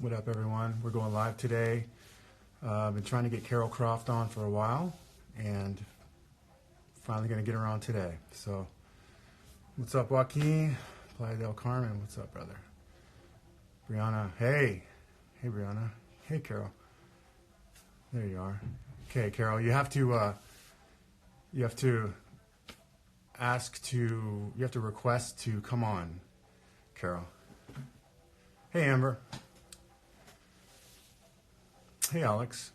What up, everyone? We're going live today. I've been trying to get Carol Croft on for a while, and finally going to get her on today. So, what's up, Joaquin? Playa del Carmen, what's up, brother? Brianna, hey. Hey, Brianna. Hey, Carol. There you are. Okay, Carol, you have to request to come on, Carol. Hey, Amber. Hey, Alex.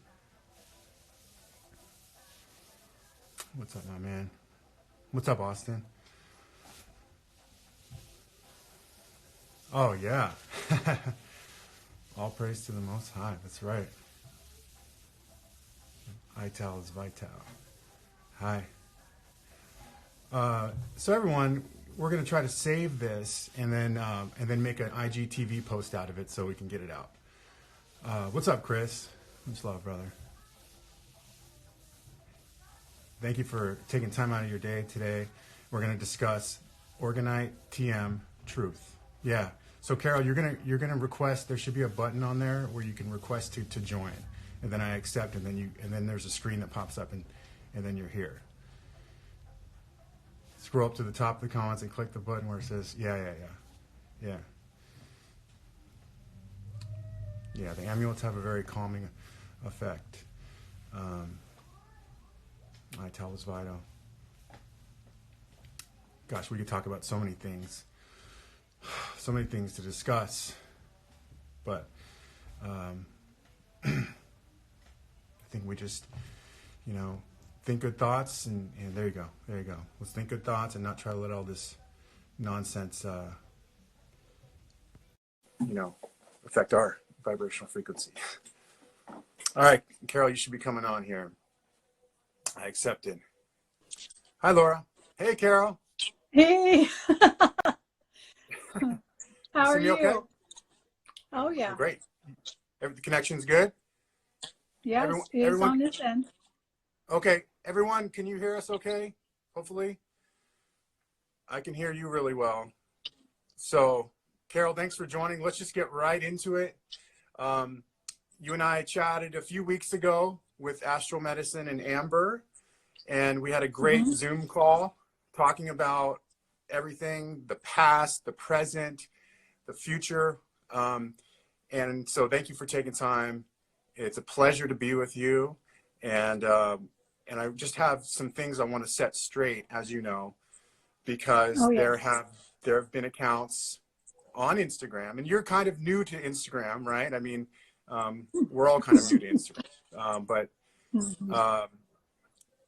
What's up, my man? What's up, Austin? Oh, yeah. All praise to the Most High. That's right. Ital is vital. Hi. So everyone, we're going to try to save this and then make an IGTV post out of it so we can get it out. What's up, Chris? Much love, brother. Thank you for taking time out of your day today. We're going to discuss Orgonite Truth. Yeah. So Carol, you're gonna request. There should be a button on there where you can request to join, and then I accept, and then there's a screen that pops up, and then you're here. Scroll up to the top of the comments and click the button where it says yeah. The amulets have a very calming effect. I tell is vital. Gosh, we could talk about so many things. So many things to discuss, but I think we just, think good thoughts, and there you go. Let's think good thoughts and not try to let all this nonsense, affect our vibrational frequency. All right, Carol, you should be coming on here. I accepted. Hi, Laura. Hey, Carol. Hey. How are you? Okay? Oh, yeah. Great. The connection's good? Yes, it's on this end. Okay. Everyone, can you hear us okay? Hopefully. I can hear you really well. So, Carol, thanks for joining. Let's just get right into it. You and I chatted a few weeks ago with Astral Medicine and Amber, and we had a great Zoom call talking about everything, the past, the present, the future. And so thank you for taking time. It's a pleasure to be with you. And I just have some things I want to set straight, as you know, because there have been accounts on Instagram, and you're kind of new to Instagram, right? I mean, we're all kind of new to Instagram, but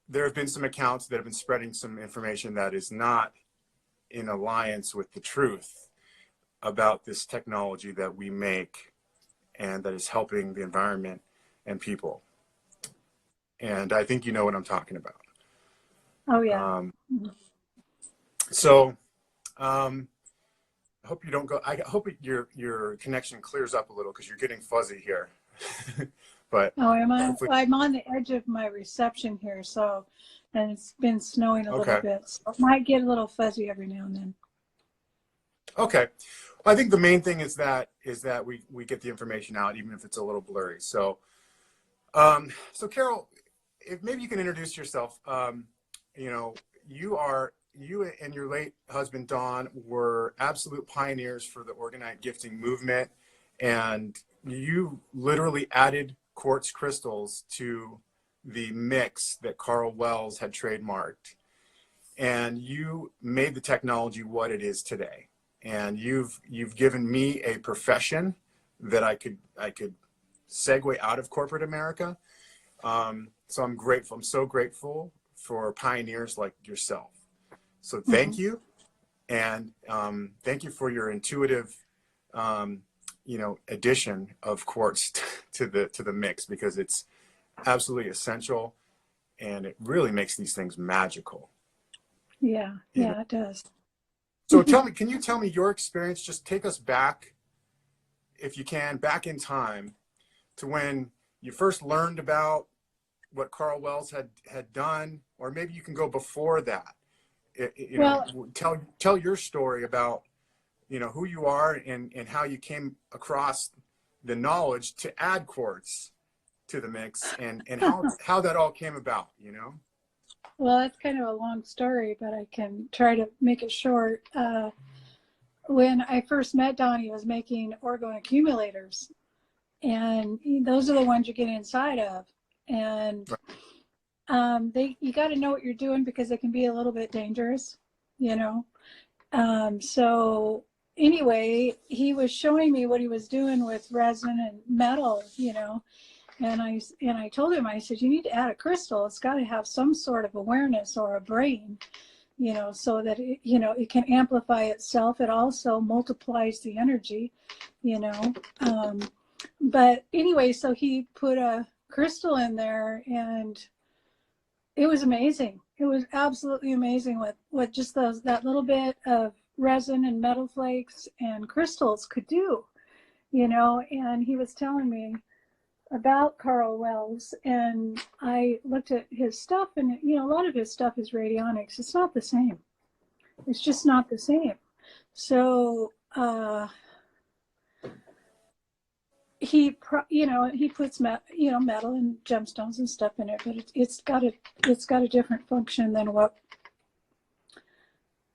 there have been some accounts that have been spreading some information that is not in alliance with the truth about this technology that we make and that is helping the environment and people. And I think you know what I'm talking about. Oh, yeah. So I hope you don't go. I hope your connection clears up a little because you're getting fuzzy here. But I'm on the edge of my reception here, and it's been snowing a little bit, so it might get a little fuzzy every now and then. Okay. Well, I think the main thing is that we get the information out, even if it's a little blurry. So, so Carol, if maybe you can introduce yourself. You and your late husband Don were absolute pioneers for the Orgonite gifting movement, and you literally added quartz crystals to the mix that Carl Wells had trademarked, and you made the technology what it is today. And you've given me a profession that I could segue out of corporate America. So I'm grateful. I'm so grateful for pioneers like yourself. So thank you, and thank you for your intuitive, addition of quartz to the mix, because it's absolutely essential, and it really makes these things magical. Yeah, it does. So can you tell me your experience? Just take us back, if you can, back in time to when you first learned about what Carl Wells had done, or maybe you can go before that. Tell your story about, who you are and how you came across the knowledge to add quartz to the mix, and how that all came about, you know? Well, that's kind of a long story, but I can try to make it short. When I first met Don, he was making Orgone accumulators, and those are the ones you get inside of. And you got to know what you're doing because they can be a little bit dangerous, you know. So anyway, he was showing me what he was doing with resin and metal, you know. And I told him, I said, you need to add a crystal. It's got to have some sort of awareness or a brain, you know, so that it, you know, it can amplify itself. It also multiplies the energy, you know. But anyway, so he put a crystal in there, and it was amazing. It was absolutely amazing what just that little bit of resin and metal flakes and crystals could do, you know. And he was telling me about Carl Wells, and I looked at his stuff, and you know, a lot of his stuff is radionics. It's not the same. It's just not the same. So he puts metal and gemstones and stuff in it, but it's got a different function than what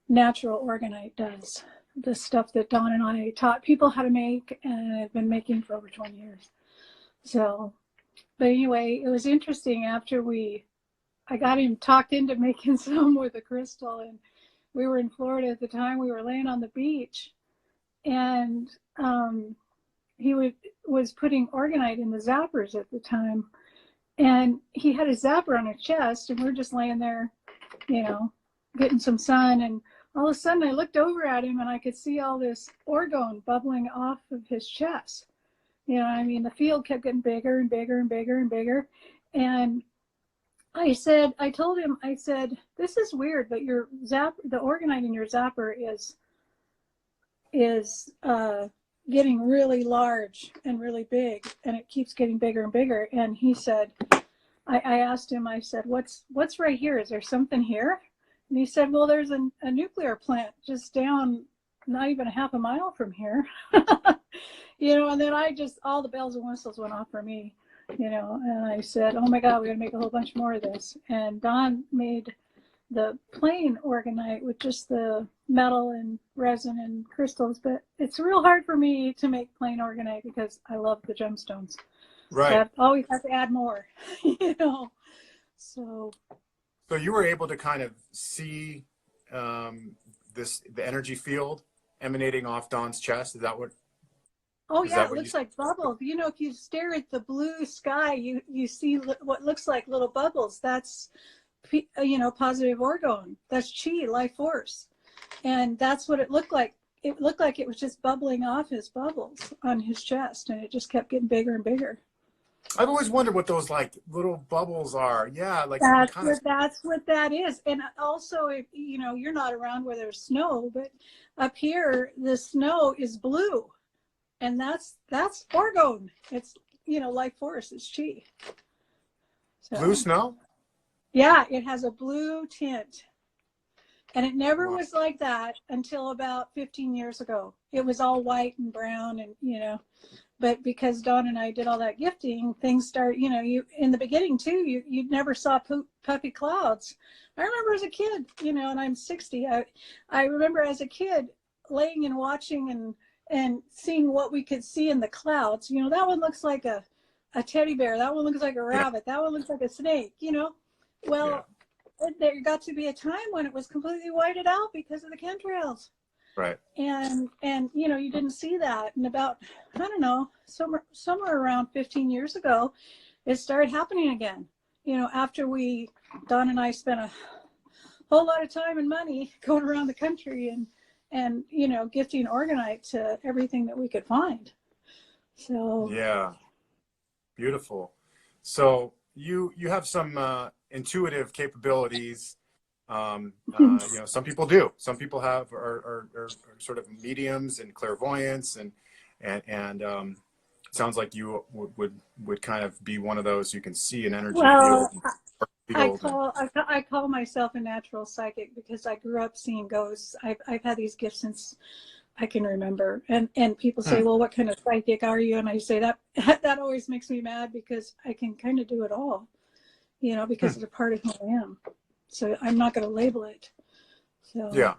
natural orgonite does. The stuff that Don and I taught people how to make and have been making for over 20 years. So, but anyway, it was interesting after I got him talked into making some with a crystal, and we were in Florida at the time. We were laying on the beach, and he was putting orgonite in the zappers at the time, and he had a zapper on his chest, and we were just laying there, you know, getting some sun, and all of a sudden I looked over at him, and I could see all this orgone bubbling off of his chest. You know, I mean, the field kept getting bigger and bigger and bigger and bigger. And I told him, I said, this is weird, but the orgonite in your zapper is getting really large and really big, and it keeps getting bigger and bigger. And he said, I asked him, I said, what's right here? Is there something here? And he said, well, there's a nuclear plant just down, not even a half a mile from here. You know, and then all the bells and whistles went off for me, you know, and I said, oh my God, we got to make a whole bunch more of this. And Don made the plain orgonite with just the metal and resin and crystals, but it's real hard for me to make plain orgonite because I love the gemstones. Right. So I always have to add more, you know. So you were able to kind of see the energy field emanating off Don's chest. Is that what? Oh yeah, it looks like bubbles. You know, if you stare at the blue sky, you see what looks like little bubbles. That's, you know, positive orgone. That's chi, life force. And that's what it looked like. It looked like it was just bubbling off his bubbles on his chest, and it just kept getting bigger and bigger. I've always wondered what those like little bubbles are. Yeah, like that's what that is. And also, if you know, you're not around where there's snow, but up here the snow is blue. And that's orgone. It's, you know, life force. It's chi. So, blue snow? Yeah, it has a blue tint. And it never was like that until about 15 years ago. It was all white and brown and, you know, but because Don and I did all that gifting, things start, you know, you in the beginning too, you never saw puffy clouds. I remember as a kid, you know, and I'm 60. I remember as a kid laying and watching and seeing what we could see in the clouds. You know, that one looks like a teddy bear. That one looks like a rabbit. That one looks like a snake, you know. Well, there got to be a time when it was completely whited out because of the chemtrails. Right. And you know, you didn't see that. And about, I don't know, somewhere around 15 years ago, it started happening again. You know, after Don and I spent a whole lot of time and money going around the country and you know, gifting orgonite to everything that we could find. So yeah, beautiful. So you have some intuitive capabilities. You know, some people do. Some people are sort of mediums and clairvoyance, and sounds like you would kind of be one of those who can see an energy field. I call myself a natural psychic because I grew up seeing ghosts. I've had these gifts since I can remember. And people say, well, what kind of psychic are you? And I say that always makes me mad because I can kind of do it all, you know, because it's a part of who I am. So I'm not going to label it. So yeah.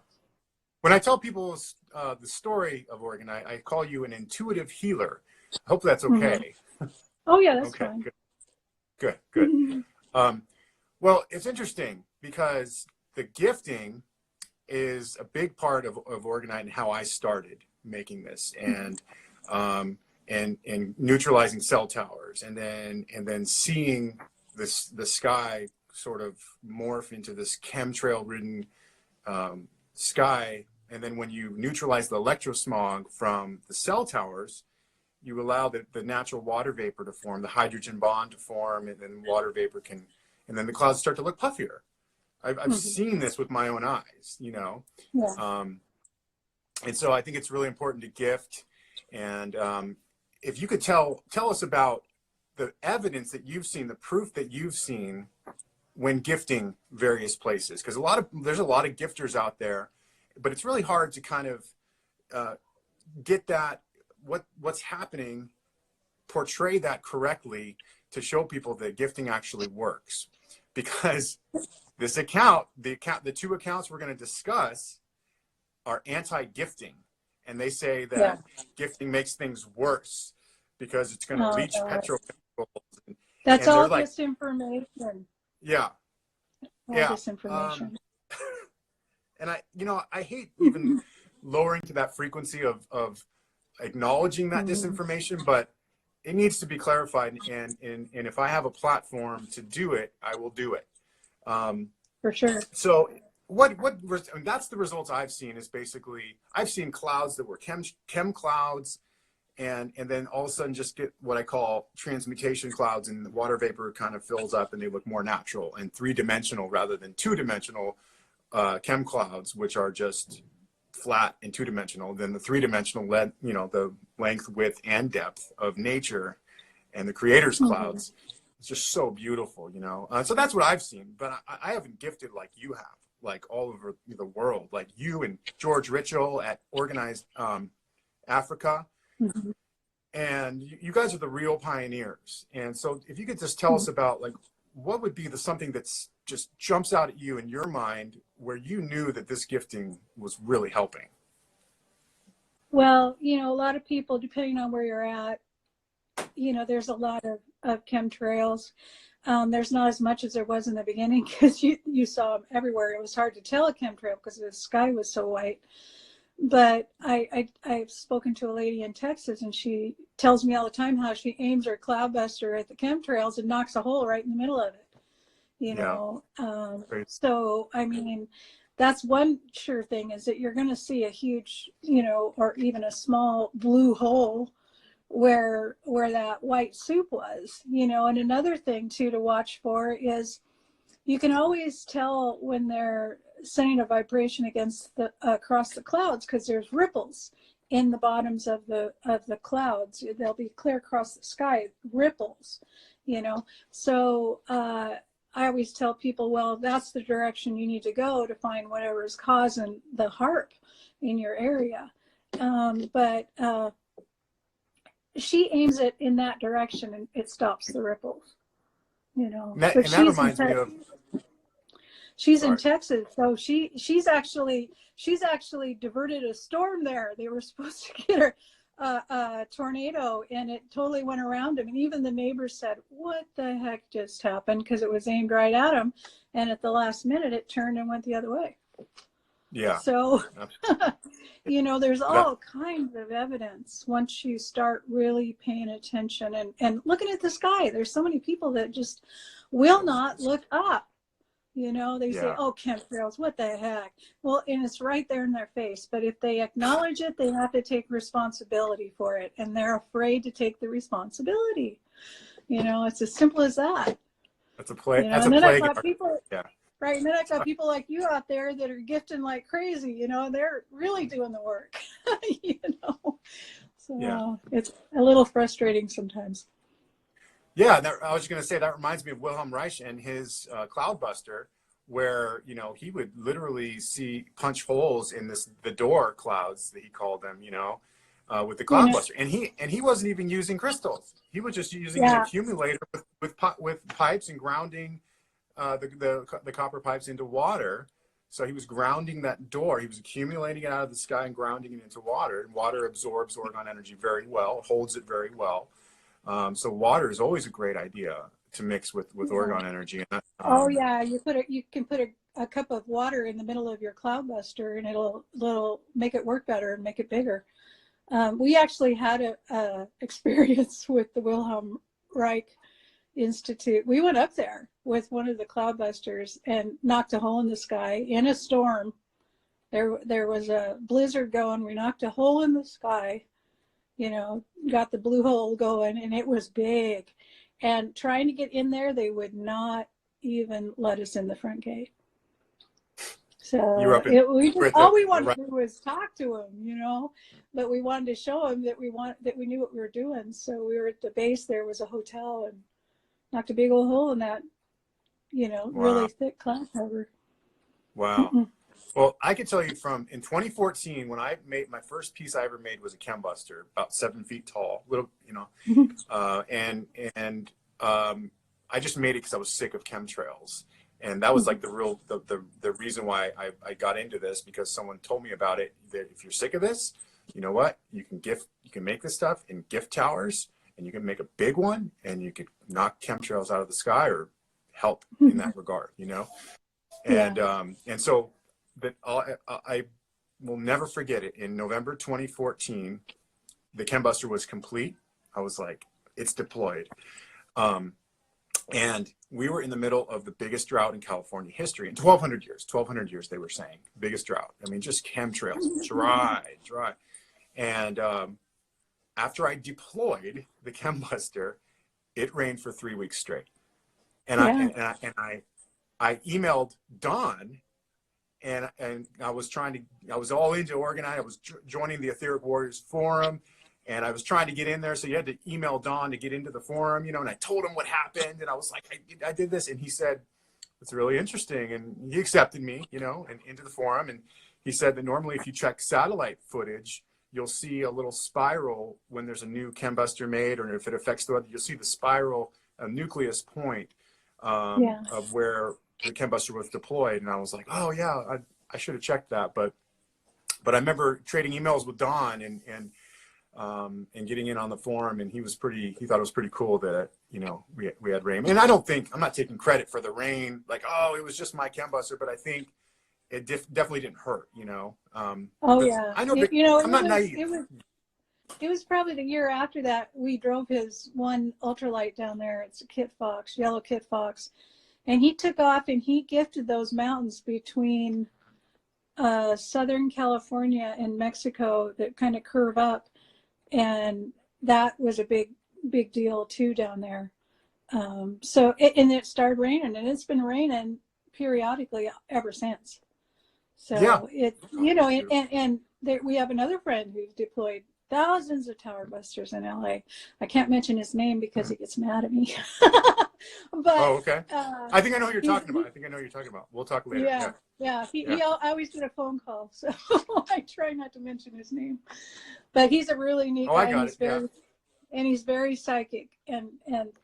When I tell people the story of Orgonite, I call you an intuitive healer. I hope that's okay. Oh yeah, that's okay, fine. Good. Well, it's interesting because the gifting is a big part of Orgonite and how I started making this, and neutralizing cell towers, and then seeing the sky sort of morph into this chemtrail-ridden sky. And then when you neutralize the electrosmog from the cell towers, you allow the natural water vapor to form, the hydrogen bond to form, and then water vapor can, and then the clouds start to look puffier. I've seen this with my own eyes, you know. Yeah. And so I think it's really important to gift. And if you could tell us about the evidence that you've seen, the proof that you've seen when gifting various places, because there's a lot of gifters out there, but it's really hard to kind of get that what's happening, portray that correctly to show people that gifting actually works. Because this the two accounts we're going to discuss are anti-gifting, and they say that gifting makes things worse because it's going to leach petrochemicals. That's and all like, disinformation. Yeah. All disinformation. And I hate even lowering to that frequency of acknowledging that disinformation, but it needs to be clarified. And if I have a platform to do it, I will do it. For sure. So that's the results I've seen is basically, I've seen clouds that were chem clouds, and then all of a sudden just get what I call transmutation clouds, and the water vapor kind of fills up and they look more natural and three-dimensional rather than two-dimensional chem clouds, which are just flat and two-dimensional. Then the three-dimensional the length, width, and depth of nature and the creator's clouds. It's just so beautiful, you know. So that's what I've seen, but I haven't gifted like you have, like all over the world, like you and George Ritchell at Organized Africa. And you guys are the real pioneers. And so if you could just tell us about, like, what would be something that's just jumps out at you in your mind where you knew that this gifting was really helping? Well, you know, a lot of people, depending on where you're at, you know, there's a lot of chemtrails. There's not as much as there was in the beginning because you saw them everywhere. It was hard to tell a chemtrail because the sky was so white. But I've spoken to a lady in Texas, and she tells me all the time how she aims her Cloudbuster at the chemtrails and knocks a hole right in the middle of it. You know, so I mean, that's one sure thing, is that you're going to see a huge, you know, or even a small blue hole where that white soup was, you know. And another thing too to watch for is you can always tell when they're sending a vibration across the clouds, because there's ripples in the bottoms of the clouds. They'll be clear across the sky, ripples, you know. So I always tell people, well, that's the direction you need to go to find whatever is causing the harp in your area. But she aims it in that direction, and it stops the ripples, you know. That reminds me of. She's in Texas, so she's actually diverted a storm there. They were supposed to get her a tornado, and it totally went around him. And even the neighbors said, "What the heck just happened?" Because it was aimed right at him, and at the last minute, it turned and went the other way. Yeah. So, you know, there's all kinds of evidence once you start really paying attention and looking at the sky. There's so many people that just will not look up. You know, they say, oh, chemtrails, what the heck? Well, and it's right there in their face. But if they acknowledge it, they have to take responsibility for it. And they're afraid to take the responsibility. You know, it's as simple as that. That's a play. You know? That's and a then plague. I got people, right? And then I got people like you out there that are gifting like crazy. You know, they're really doing the work. You know, so it's a little frustrating sometimes. Yeah, I was going to say that reminds me of Wilhelm Reich and his Cloudbuster, where, you know, he would literally punch holes in the door clouds that he called them, you know, with the Cloudbuster. And he wasn't even using crystals. He was just using an accumulator with pipes and grounding the copper pipes into water. So he was grounding that door. He was accumulating it out of the sky and grounding it into water. And water absorbs Orgone energy very well, holds it very well. So water is always a great idea to mix with Orgone energy. Oh yeah, you can put a cup of water in the middle of your Cloudbuster, and it'll make it work better and make it bigger. We actually had a experience with the Wilhelm Reich Institute. We went up there with one of the Cloudbusters and knocked a hole in the sky in a storm. There was a blizzard going. We knocked a hole in the sky, you know, got the blue hole going, and it was big. And trying to get in there, they would not even let us in the front gate. So all we wanted to do was talk to him, you know, but we wanted to show him that we knew what we were doing. So we were at the base. There was a hotel, and knocked a big old hole in that, you know, really thick cloud cover. Wow. Well, I can tell you in 2014, when I made my first piece I ever made was a chembuster, about 7 feet tall, little, you know, I just made it because I was sick of chemtrails. And that was like the reason why I got into this, because someone told me about it, that if you're sick of this, you know what, you can make this stuff in gift towers, and you can make a big one, and you could knock chemtrails out of the sky or help in that regard, you know? And so that I will never forget it. In November 2014, the chembuster was complete. I was like, it's deployed. And we were in the middle of the biggest drought in California history in 1200 years, they were saying, biggest drought. I mean, just chemtrails, dry. And after I deployed the chembuster, it rained for 3 weeks straight. And I emailed Don, and I was all into Orgonite. I was joining the Etheric Warriors Forum, and I was trying to get in there. So you had to email Don to get into the forum, you know, and I told him what happened, and I was like, I did this. And he said, it's really interesting. And he accepted me, you know, and into the forum. And he said that normally if you check satellite footage, you'll see a little spiral when there's a new chembuster made, or if it affects the weather, you'll see the spiral, a nucleus point of where the chembuster was deployed. And I was like, oh yeah, I should have checked that. But I remember trading emails with Don and getting in on the forum, and he thought it was pretty cool that, you know, we had rain. And I'm not taking credit for the rain, like, oh, it was just my chembuster, but I think it definitely didn't hurt, you know. I know, you know, I'm not naive. It was probably the year after that we drove his one ultralight down there. It's a Kit Fox, yellow Kit Fox, and he took off and he gifted those mountains between Southern California and Mexico that kind of curve up, and that was a big deal too down there. So it started raining, and it's been raining periodically ever since. So you know, and we have another friend who's deployed thousands of tower busters in LA. I can't mention his name because he gets mad at me. But okay. I think I know who you're talking about. We'll talk later. He always get a phone call, so I try not to mention his name. But he's a really neat guy. And he's very psychic, and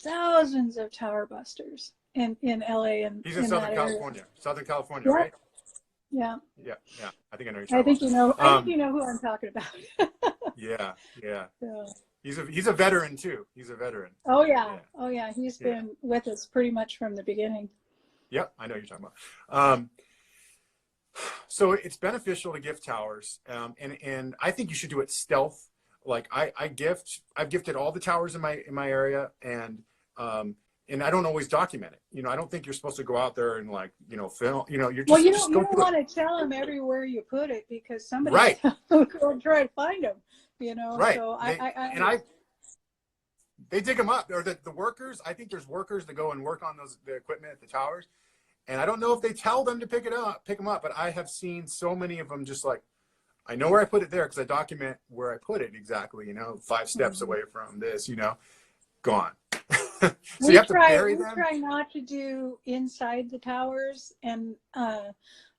thousands of tower busters in LA, and he's in Southern California, right? Yeah. I think I know who you're talking about. I think you know who I'm talking about. Yeah. He's a veteran too. He's a veteran. Oh yeah. He's been with us pretty much from the beginning. Yep, I know what you're talking about. So it's beneficial to gift towers, and I think you should do it stealth. Like I've gifted all the towers in my area, and I don't always document it. You know, I don't think you're supposed to go out there and, like, you know, film. You know, you don't want to tell them everywhere you put it, because somebody will try to find them. You know, right? So they dig them up, or the workers. I think there's workers that go and work on the equipment at the towers, and I don't know if they tell them to pick them up. But I have seen so many of them just like, I know where I put it there because I document where I put it exactly. You know, 5 steps away from this. You know, gone. So you have to bury We them? try not to do inside the towers, and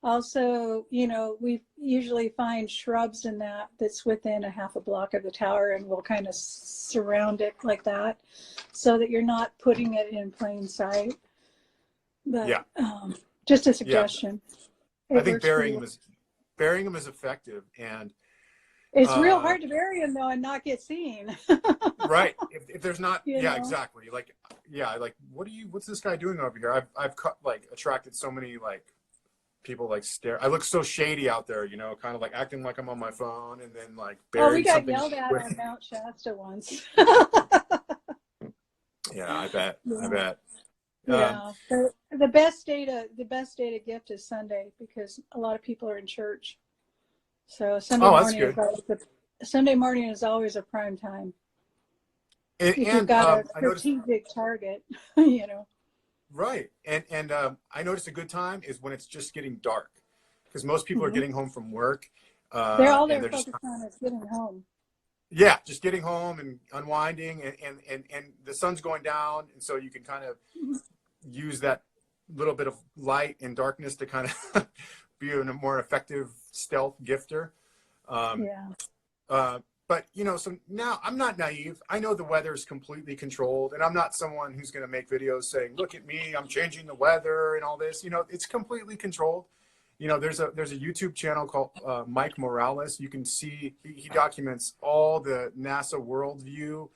also, you know, we usually find shrubs in that's within a half a block of the tower, and we'll kind of surround it like that, so that you're not putting it in plain sight. But Yeah. just a Yeah. suggestion. I think burying them is effective, and it's real hard to bury them though and not get seen. right. If there's not, You yeah, know? exactly. Like, yeah, like what's this guy doing over here? I've like attracted so many like people like stare. I look so shady out there, you know, kind of like acting like I'm on my phone, and then like burying we got something. yelled at on Mount Shasta once. Yeah, I bet. Yeah. I bet. Yeah, the best day to gift is Sunday, because a lot of people are in church. So Sunday morning is always a prime time. And you've got a strategic target, you know. Right, and I noticed a good time is when it's just getting dark, because most people are getting home from work. They're focused on is getting home. Yeah, just getting home and unwinding, and the sun's going down, and so you can kind of use that little bit of light and darkness to kind of be a more effective stealth gifter. But, you know, so now I'm not naive. I know the weather is completely controlled, and I'm not someone who's going to make videos saying, look at me, I'm changing the weather and all this. You know, it's completely controlled. You know, there's a YouTube channel called Mike Morales. You can see, he documents all the NASA worldview,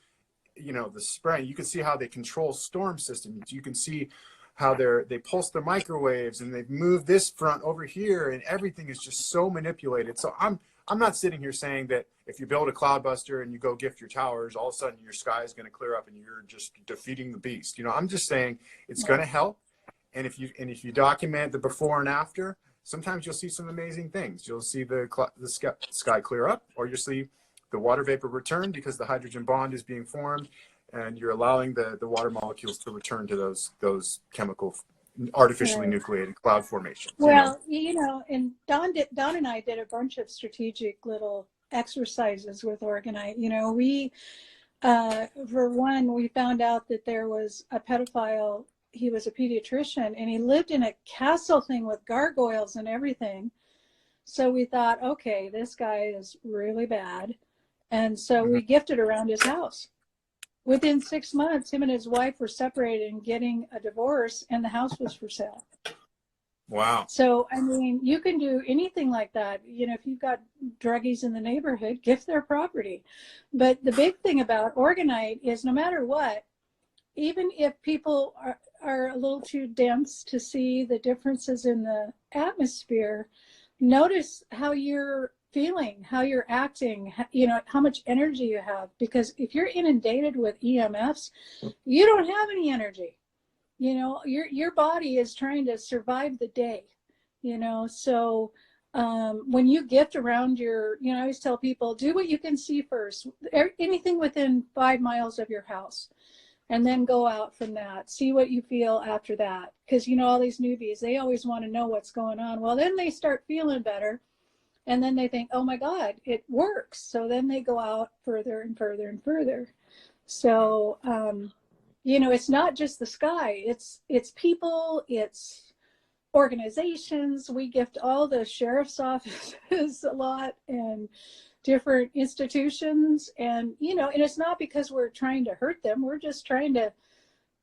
you know, the spring. You can see how they control storm systems. You can see how they pulse their microwaves, and they've moved this front over here, and everything is just so manipulated. So I'm not sitting here saying that if you build a Cloudbuster and you go gift your towers, all of a sudden your sky is going to clear up and you're just defeating the beast. You know, I'm just saying it's going to help. And if you document the before and after, sometimes you'll see some amazing things. You'll see the sky clear up, or you'll see the water vapor return because the hydrogen bond is being formed, and you're allowing the water molecules to return to those chemical, artificially nucleated cloud formations. Well, you know, and Don and I did a bunch of strategic little exercises with Orgonite. You know, we, for one, we found out that there was a pedophile. He was a pediatrician, and he lived in a castle thing with gargoyles and everything. So we thought, okay, this guy is really bad. And so we gifted around his house. Within 6 months, him and his wife were separated and getting a divorce, and the house was for sale. Wow. So, I mean, you can do anything like that. You know, if you've got druggies in the neighborhood, gift their property. But the big thing about Orgonite is no matter what, even if people are a little too dense to see the differences in the atmosphere, notice how you're feeling, how you're acting, you know, how much energy you have. Because if you're inundated with EMFs, you don't have any energy. You know, your body is trying to survive the day, you know. So when you gift around you know, I always tell people, do what you can see first, anything within 5 miles of your house, and then go out from that. See what you feel after that. Because, you know, all these newbies, they always want to know what's going on. Well, then they start feeling better. And then they think, oh my God, it works. So then they go out further and further and further. So, you know, it's not just the sky. It's people, it's organizations. We gift all the sheriff's offices a lot, and different institutions. And, you know, and it's not because we're trying to hurt them. We're just trying to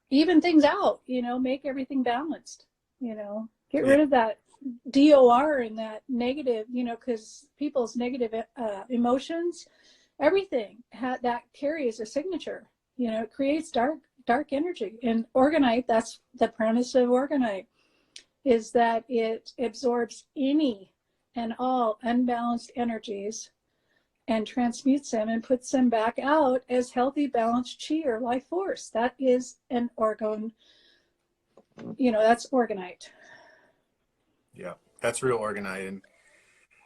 even things out, you know, make everything balanced, you know, get rid of that DOR and that negative, you know, because people's negative emotions, everything that carries a signature, you know, it creates dark energy. And Orgonite, that's the premise of Orgonite, is that it absorbs any and all unbalanced energies and transmutes them and puts them back out as healthy, balanced chi or life force. That is an orgone, you know, that's Orgonite. Yeah, that's real Orgonite. And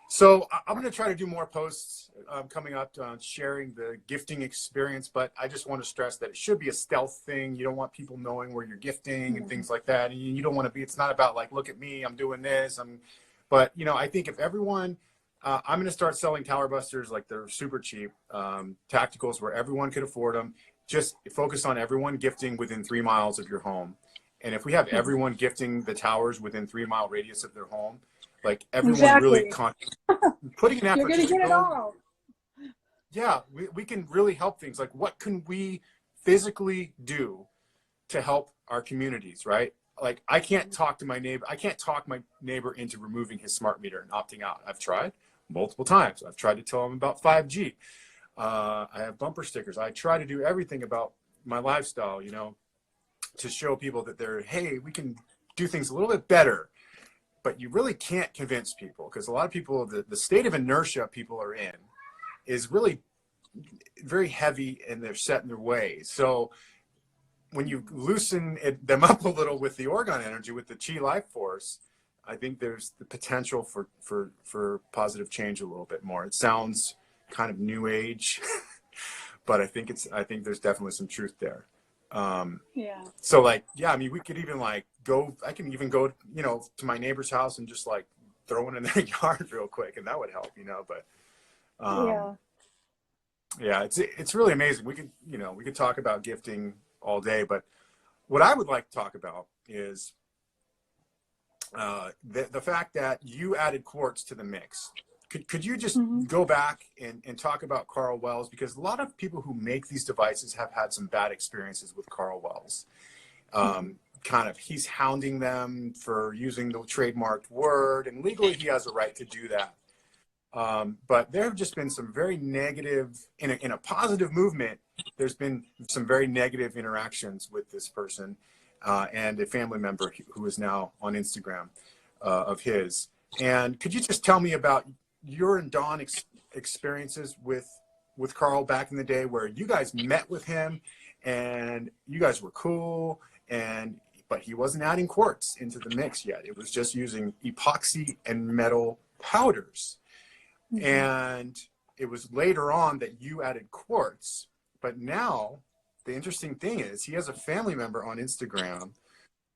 so I'm going to try to do more posts coming up on sharing the gifting experience, but I just want to stress that it should be a stealth thing. You don't want people knowing where you're gifting and things like that. And you don't want to be, it's not about like, look at me, I'm doing this. But, you know, I think if everyone, I'm going to start selling tower busters like they're super cheap, tacticals where everyone could afford them. just focus on everyone gifting within 3 miles of your home. And if we have everyone gifting the towers within 3 mile radius of their home, like everyone really putting an effort. You're going to get it all. Yeah, we can really help things. Like, what can we physically do to help our communities, right? Like, I can't talk my neighbor into removing his smart meter and opting out. I've tried multiple times. I've tried to tell him about 5G. I have bumper stickers. I try to do everything about my lifestyle, you know, to show people that hey, we can do things a little bit better. But you really can't convince people, because a lot of people, the state of inertia people are in is really very heavy, and they're set in their ways. So when you loosen them up a little with the Orgone energy, with the Chi life force, I think there's the potential for positive change a little bit more. It sounds kind of new age, but I think there's definitely some truth there. Yeah. So like, yeah, I mean, we could even like I can even go, you know, to my neighbor's house and just like throw it in their yard real quick, and that would help, you know. But yeah, it's really amazing. We could talk about gifting all day, but what I would like to talk about is the fact that you added quartz to the mix. Could you just go back and talk about Carl Wells? Because a lot of people who make these devices have had some bad experiences with Carl Wells. Kind of, he's hounding them for using the trademarked word, and legally he has a right to do that. But there have just been some very negative, in a positive movement, there's been some very negative interactions with this person and a family member who is now on Instagram of his. And could you just tell me about your and Don experiences with Carl back in the day, where you guys met with him and you guys were cool, but he wasn't adding quartz into the mix yet. It was just using epoxy and metal powders. And it was later on that you added quartz. But now the interesting thing is he has a family member on Instagram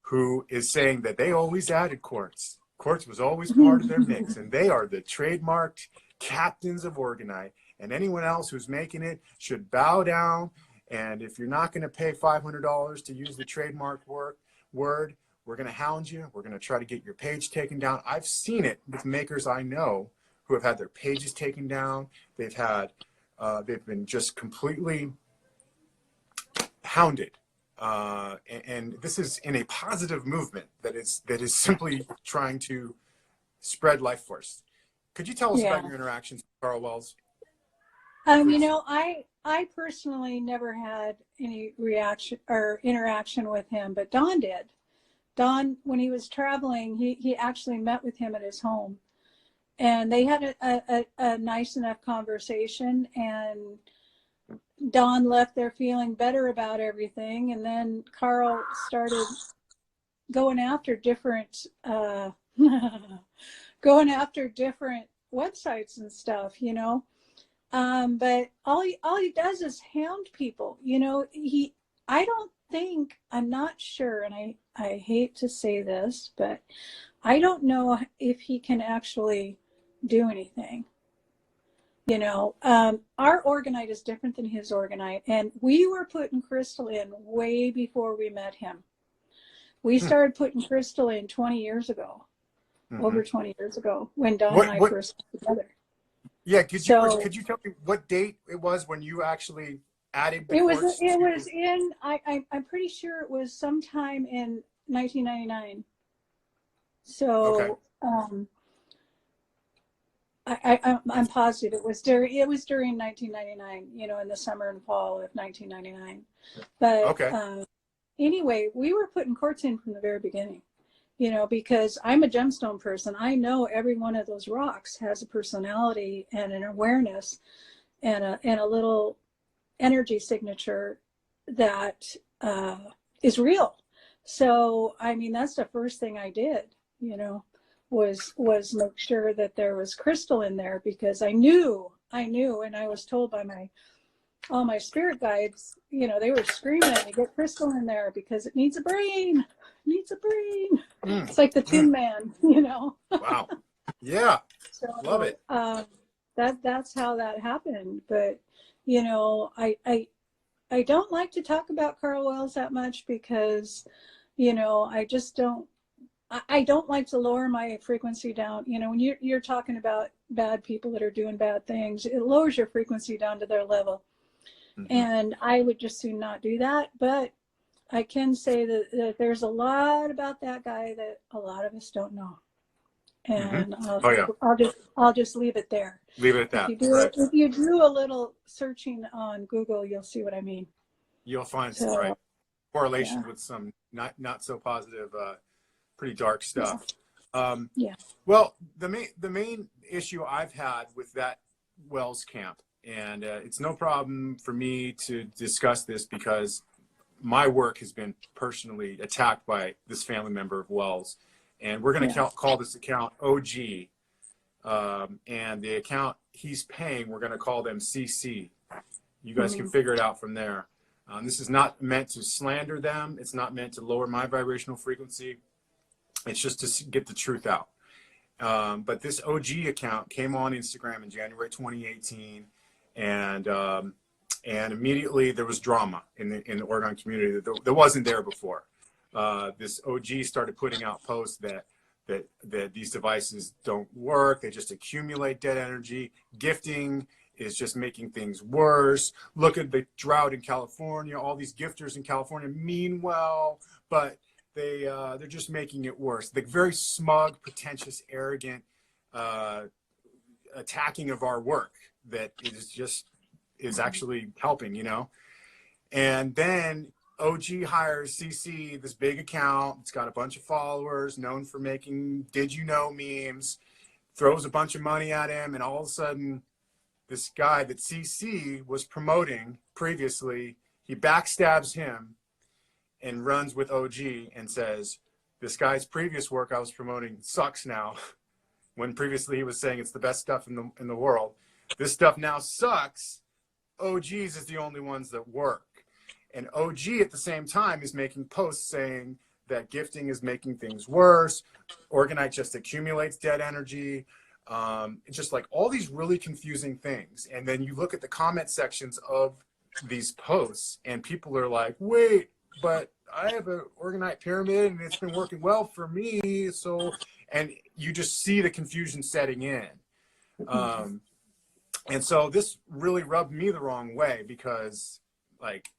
who is saying that they always added quartz. Quartz was always part of their mix, and they are the trademarked captains of Orgonite, and anyone else who's making it should bow down. And if you're not going to pay $500 to use the trademark word, we're going to hound you. We're going to try to get your page taken down. I've seen it with makers I know who have had their pages taken down. They've been just completely hounded. And this is in a positive movement that is simply trying to spread life force. Could you tell us about your interactions with Carl Wells? You know, I personally never had any reaction or interaction with him, but Don did. Don, when he was traveling, he actually met with him at his home, and they had a nice enough conversation, and Don left there feeling better about everything. And then Carl started going after different websites and stuff, you know. But all he does is hound people, you know. I'm not sure, and I hate to say this, but I don't know if he can actually do anything. You know, our Orgonite is different than his Orgonite, and we were putting crystal in way before we met him. We started putting crystal in 20 years ago, over 20 years ago, when Don and I first got together. Yeah, could you tell me what date it was when you actually added the quartz? I'm pretty sure it was sometime in 1999. So, okay. I'm positive it was during 1999, you know, in the summer and fall of 1999. But okay. Anyway, we were putting quartz in from the very beginning, you know, because I'm a gemstone person. I know every one of those rocks has a personality and an awareness and a little energy signature that is real. So, I mean, that's the first thing I did, you know, was make sure that there was crystal in there, because I knew, and I was told by all my spirit guides, you know, they were screaming at me, get crystal in there because it needs a brain. It's like the Tin Man, you know. Wow. Yeah. So, love it. That's how that happened. But, you know, I I don't like to talk about Carl Wells that much because, you know, I just don't. I don't like to lower my frequency down. You know, when you're talking about bad people that are doing bad things, it lowers your frequency down to their level. Mm-hmm. And I would just soon not do that. But I can say that there's a lot about that guy that a lot of us don't know. And I'll just leave it there. Leave it at that. If you do a little searching on Google, you'll see what I mean. You'll find some correlation with some not so positive, pretty dark stuff. Well, the main issue I've had with that Wells camp, and it's no problem for me to discuss this because my work has been personally attacked by this family member of Wells, and we're going to call this account OG, and the account he's paying, we're going to call them CC. You guys can figure it out from there. This is not meant to slander them. It's not meant to lower my vibrational frequency. It's just to get the truth out. But this OG account came on Instagram in January 2018, and immediately there was drama in the Orgone community that wasn't there before. This OG started putting out posts that these devices don't work. They just accumulate dead energy. Gifting is just making things worse. Look at the drought in California. All these gifters in California mean well, but they're just making it worse. The very smug, pretentious, arrogant attacking of our work that is actually helping, you know. And then OG hires CC, this big account. It's got a bunch of followers, known for making did you know memes, throws a bunch of money at him, and all of a sudden, this guy that CC was promoting previously, he backstabs him and runs with OG and says, this guy's previous work I was promoting sucks now, when previously he was saying it's the best stuff in the world. This stuff now sucks. OG's is the only ones that work. And OG at the same time is making posts saying that gifting is making things worse. Orgonite just accumulates dead energy. Just like all these really confusing things. And then you look at the comment sections of these posts and people are like, wait, but I have an Orgonite pyramid and it's been working well for me. So, and you just see the confusion setting in. And so this really rubbed me the wrong way because like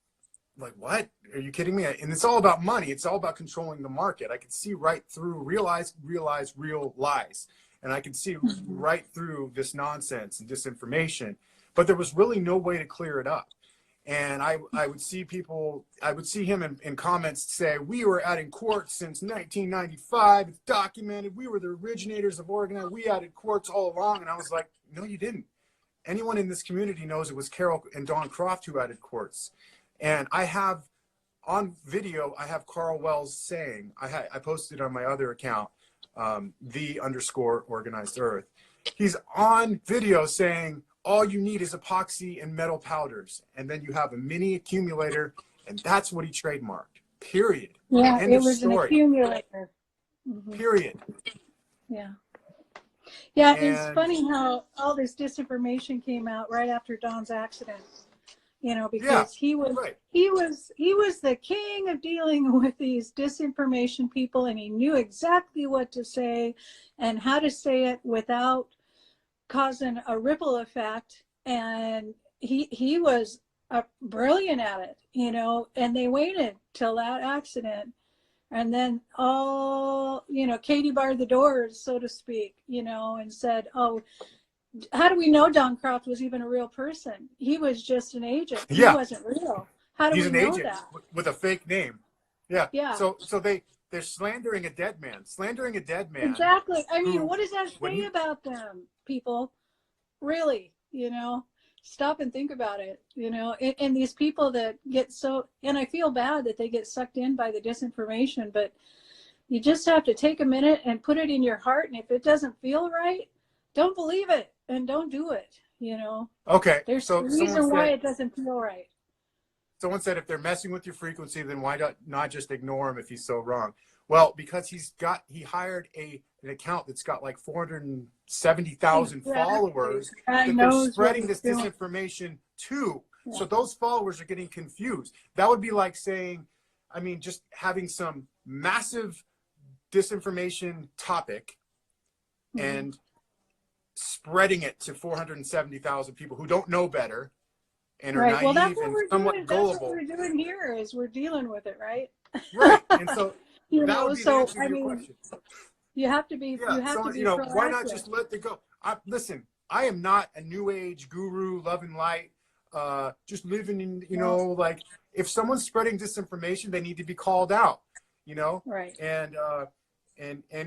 what? Are you kidding me? And it's all about money. It's all about controlling the market. I could see right through real lies. And I could see right through this nonsense and disinformation, but there was really no way to clear it up. And I would see him in comments say, we were adding Quartz since 1995. It's documented. We were the originators of Orgonite. We added Quartz all along. And I was like, no, you didn't. Anyone in this community knows it was Carol and Don Croft who added Quartz. And I have on video, I have Carl Wells saying, I posted on my other account, _organized earth. He's on video saying all you need is epoxy and metal powders, and then you have a mini accumulator, and that's what he trademarked. Period. Yeah, End it of was story. an accumulator. Period. Yeah. Yeah, it's funny how all this disinformation came out right after Don's accident. You know, because he was the king of dealing with these disinformation people, and he knew exactly what to say and how to say it without causing a ripple effect. And he was brilliant at it, you know, and they waited till that accident. And then Katie barred the doors, so to speak, you know, and said, oh, how do we know Don Croft was even a real person? He was just an agent. He wasn't real. How do we know that? He's an agent with a fake name. Yeah. Yeah. So they're slandering a dead man. Slandering a dead man. Exactly. I mean, what does that say about them, people? Really, you know, stop and think about it, you know, and these people that get so, and I feel bad that they get sucked in by the disinformation, but you just have to take a minute and put it in your heart. And if it doesn't feel right, don't believe it. And don't do it, you know. Okay. There's a reason why it doesn't feel right. Someone said if they're messing with your frequency, then why not just ignore him if he's so wrong? Well, because he hired an account that's got like 470,000 followers that they're spreading this disinformation to. Yeah. So those followers are getting confused. That would be like saying, I mean, just having some massive disinformation topic and spreading it to 470,000 people who don't know better and are Right. Well, that's naive what and we're somewhat doing. That's what gullible. we're doing here is we're dealing with it, right? Right. And so You that know, would be the so answer to I your mean, question. you have to be Yeah. So, you know, why not proactive. just let it go? Listen, I am not a new age guru, love and light, just living in, you know, like if someone's spreading disinformation, they need to be called out, you know? Right. And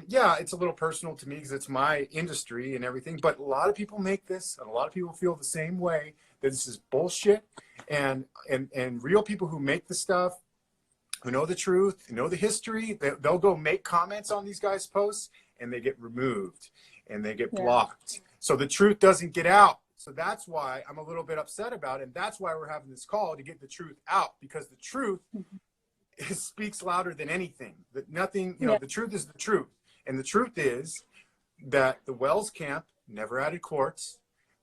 yeah, it's a little personal to me because it's my industry and everything, but a lot of people make this and a lot of people feel the same way, that this is bullshit. And real people who make the stuff, who know the truth, who know the history, they'll go make comments on these guys' posts and they get removed and they get blocked. So the truth doesn't get out. So that's why I'm a little bit upset about it. And that's why we're having this call to get the truth out, because the truth speaks louder than anything. That nothing, you know, the truth is the truth. And the truth is that the Wells camp never added quartz,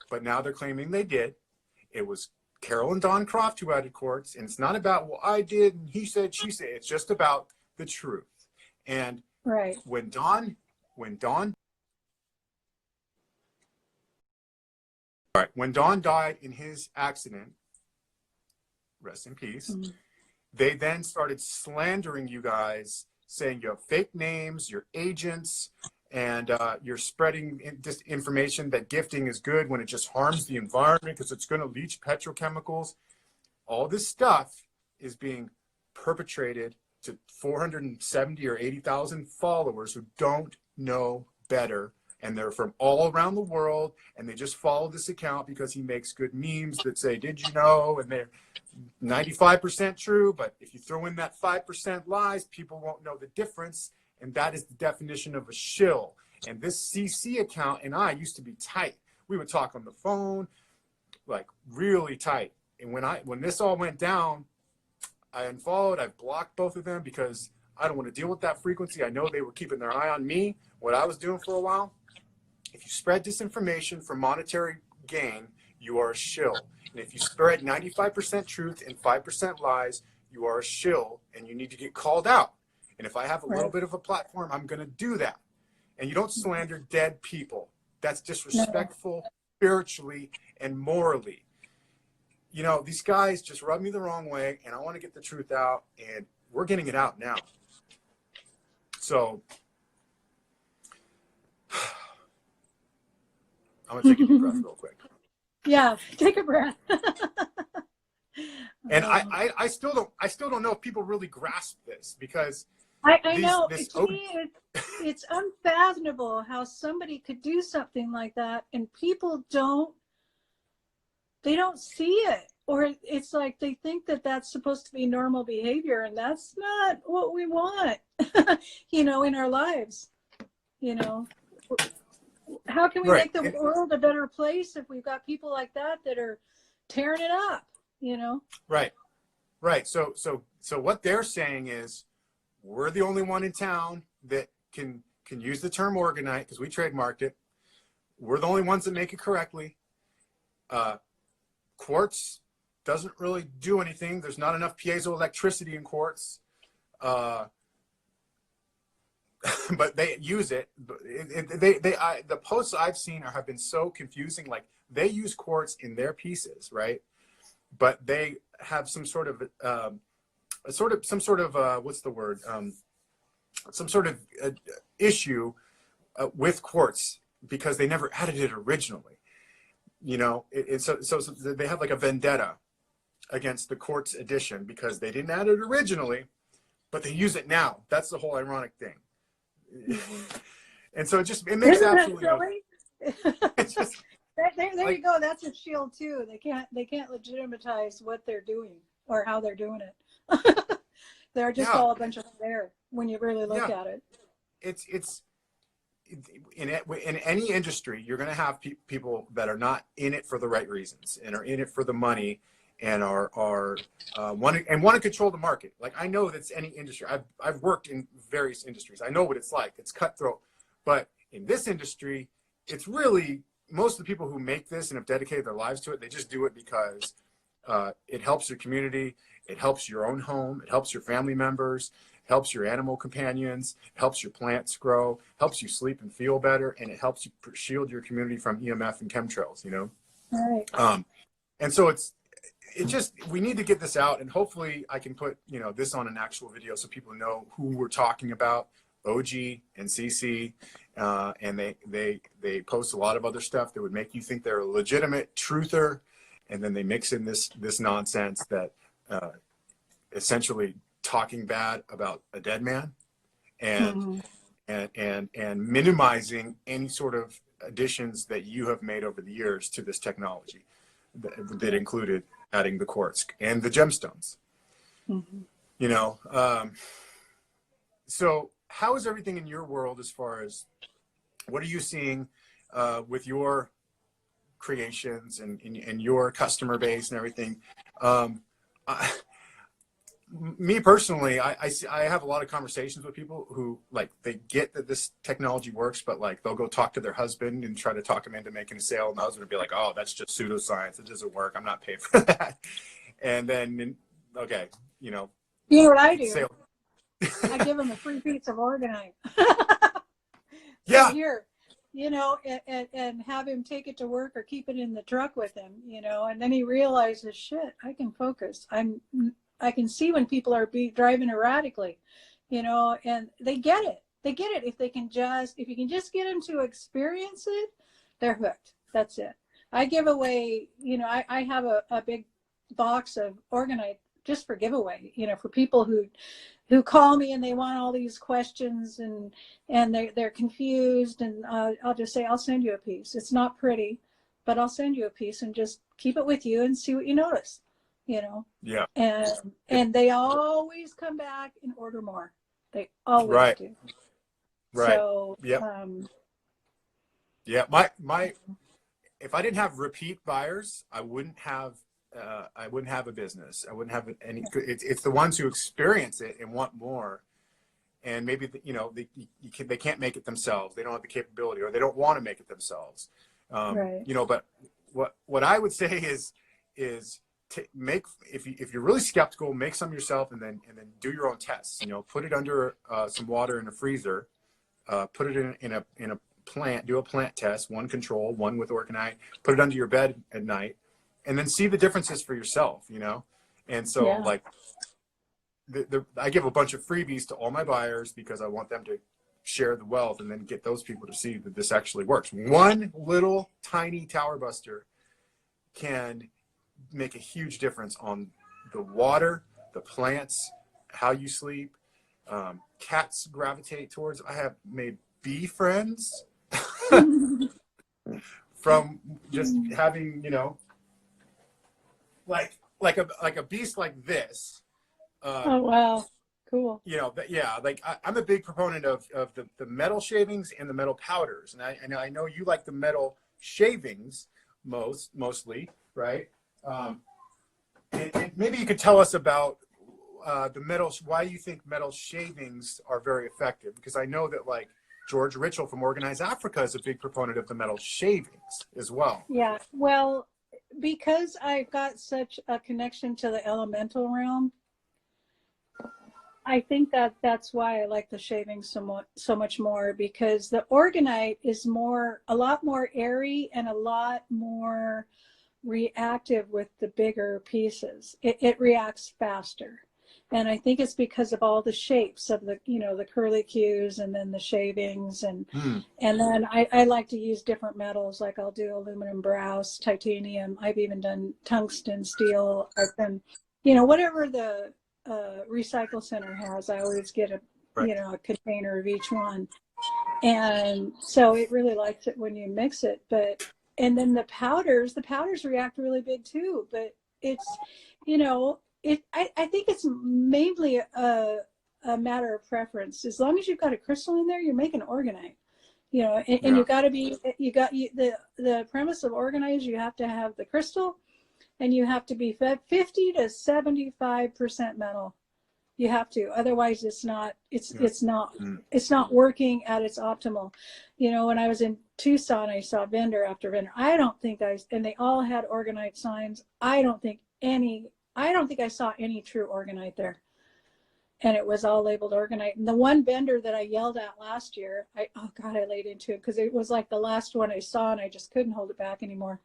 but now they're claiming they did. It was Carol and Don Croft who added quartz, and it's not about, well, I did, and he said, she said. It's just about the truth. And when Don died in his accident, rest in peace, they then started slandering you guys, saying you have fake names, you're agents, and you're spreading disinformation that gifting is good when it just harms the environment because it's going to leach petrochemicals. All this stuff is being perpetrated to 470 or 80,000 followers who don't know better. And they're from all around the world, and they just follow this account because he makes good memes that say, did you know? And they're 95% true, but if you throw in that 5% lies, people won't know the difference. And that is the definition of a shill. And this CC account and I used to be tight. We would talk on the phone, like really tight. And when this all went down, I unfollowed, I blocked both of them because I don't want to deal with that frequency. I know they were keeping their eye on me, what I was doing for a while. If you spread disinformation for monetary gain, you are a shill. And if you spread 95% truth and 5% lies, you are a shill, and you need to get called out. And if I have a little bit of a platform, I'm going to do that. And you don't slander dead people. That's disrespectful spiritually and morally. You know, these guys just rub me the wrong way, and I want to get the truth out, and we're getting it out now. So I'm going to take a deep breath real quick. Yeah, take a breath. And I still don't know if people really grasp this, because I know. To me, it's unfathomable how somebody could do something like that, and people don't see it, or it's like they think that that's supposed to be normal behavior, and that's not what we want, you know, in our lives. You know, how can we make the world a better place if we've got people like that are tearing it up? You know. Right. So what they're saying is, we're the only one in town that can use the term Orgonite because we trademarked it. We're the only ones that make it correctly. Quartz doesn't really do anything. There's not enough piezoelectricity in quartz. But they use it. The posts I've seen have been so confusing. Like, they use quartz in their pieces, right? But they have some sort of what's the word? Some sort of issue with quartz because they never added it originally. You know, so they have like a vendetta against the quartz edition because they didn't add it originally, but they use it now. That's the whole ironic thing. And so it makes absolutely no sense. There you go. That's a shield too. They can't legitimatize what they're doing or how they're doing it. They're just all a bunch of there when you really look at it. It's in any industry, you're going to have people that are not in it for the right reasons and are in it for the money and want to control the market. Like, I know that's any industry. I've worked in various industries. I know what it's like. It's cutthroat. But in this industry, it's really, most of the people who make this and have dedicated their lives to it, they just do it because it helps your community. It helps your own home. It helps your family members. Helps your animal companions, helps your plants grow, helps you sleep and feel better, and it helps you shield your community from EMF and chemtrails, you know? Right. And so we need to get this out, and hopefully I can put, you know, this on an actual video so people know who we're talking about, OG and CC, and they post a lot of other stuff that would make you think they're a legitimate truther, and then they mix in this nonsense that essentially talking bad about a dead man and minimizing any sort of additions that you have made over the years to this technology that included adding the quartz and the gemstones. You know, so how is everything in your world as far as what are you seeing with your creations and your customer base and everything? Me personally, I have a lot of conversations with people who, like, they get that this technology works, but like they'll go talk to their husband and try to talk him into making a sale, and the husband would be like, "Oh, that's just pseudoscience. It doesn't work. I'm not paying for that." And then, okay, you know what I do? Sale. I give him a free piece of Orgonite. Yeah. Here, you know, and have him take it to work or keep it in the truck with him, you know, and then he realizes, shit, I can focus. I can see when people are driving erratically, you know, and they get it. They get it. If you can just get them to experience it, they're hooked. That's it. I give away, you know, I have a big box of Orgonite just for giveaway, you know, for people who call me and they want all these questions and they're confused, and I'll just say, I'll send you a piece. It's not pretty, but I'll send you a piece and just keep it with you and see what you notice. You know, Yeah, and they always come back and order more. They always do. Right. So, yeah. My if I didn't have repeat buyers, I wouldn't have a business. I wouldn't have any. It's the ones who experience it and want more, and maybe you know they can't make it themselves. They don't have the capability, or they don't want to make it themselves. right. You know, but what I would say is make, if you're really skeptical, make some yourself and then do your own tests. You know, put it under some water in a freezer, put it in a plant, do a plant test, one control, one with Orgonite, put it under your bed at night, and then see the differences for yourself. You know, and so like I give a bunch of freebies to all my buyers because I want them to share the wealth and then get those people to see that this actually works. One little tiny tower buster can make a huge difference on the water, the plants, how you sleep. Cats gravitate towards. I have made bee friends from just having, you know, like a beast like this. Oh wow, cool. You know, but yeah, like I'm a big proponent of the metal shavings and the metal powders, and I know you like the metal shavings mostly, right? And maybe you could tell us about the metals, why you think metal shavings are very effective, because I know that like George Ritchell from Organized Africa is a big proponent of the metal shavings as well. Yeah, well, because I've got such a connection to the elemental realm, I think that's why I like the shavings so much more, because the Orgonite is a lot more airy and a lot more reactive with the bigger pieces. It reacts faster. And I think it's because of all the shapes of the, you know, the curlicues and then the shavings. And then I like to use different metals. Like I'll do aluminum brass, titanium. I've even done tungsten, steel. I've done, you know, whatever the recycle center has, I always get you know, a container of each one. And so it really likes it when you mix it. And then the powders react really big too, but it's, you know, I think it's mainly a matter of preference. As long as you've got a crystal in there, you're making Orgonite, you know, and you got to be, the premise of Orgonite is you have to have the crystal and you have to be fed 50 to 75% metal. You have to, otherwise it's not working at its optimal. You know, when I was in Tucson, I saw vendor after vendor. And they all had Orgonite signs. I don't think I don't think I saw any true Orgonite there. And it was all labeled Orgonite. And the one vendor that I yelled at last year, I laid into it because it was like the last one I saw and I just couldn't hold it back anymore.